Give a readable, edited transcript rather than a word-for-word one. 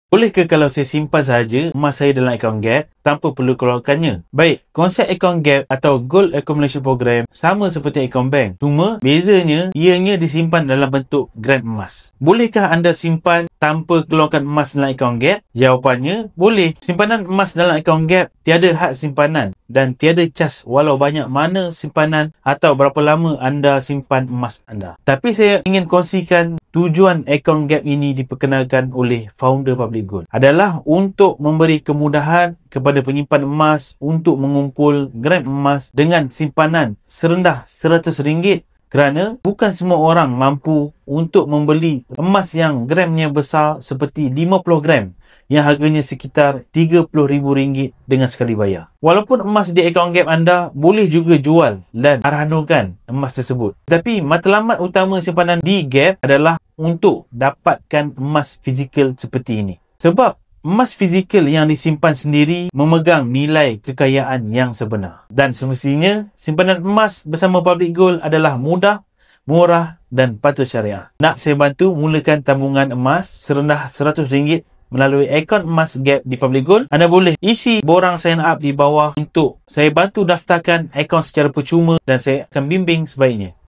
Bolehkah kalau saya simpan saja emas saya dalam akaun Gap tanpa perlu keluarkannya? Baik, konsep akaun Gap atau Gold Accumulation Program sama seperti akaun bank. Cuma bezanya ianya disimpan dalam bentuk gram emas. Bolehkah anda simpan tanpa keluarkan emas dalam akaun Gap? Jawapannya, boleh. Simpanan emas dalam akaun Gap tiada had simpanan dan tiada cas walau banyak mana simpanan atau berapa lama anda simpan emas anda. Tapi saya ingin kongsikan tujuan akaun Gap ini diperkenalkan oleh founder Public Gold adalah untuk memberi kemudahan kepada penyimpan emas untuk mengumpul gram emas dengan simpanan serendah RM100 kerana bukan semua orang mampu untuk membeli emas yang gramnya besar seperti 50 gram yang harganya sekitar RM30,000 dengan sekali bayar. Walaupun emas di akaun Gap anda boleh juga jual dan aranukan emas tersebut. Tapi matlamat utama simpanan di Gap adalah untuk dapatkan emas fizikal seperti ini. Sebab emas fizikal yang disimpan sendiri memegang nilai kekayaan yang sebenar. Dan semestinya simpanan emas bersama Public Gold adalah mudah, murah dan patut syariah. Nak saya bantu mulakan tabungan emas serendah RM100 melalui akaun emas Gap di Public Gold? Anda boleh isi borang sign up di bawah untuk saya bantu daftarkan akaun secara percuma dan saya akan bimbing sebaiknya.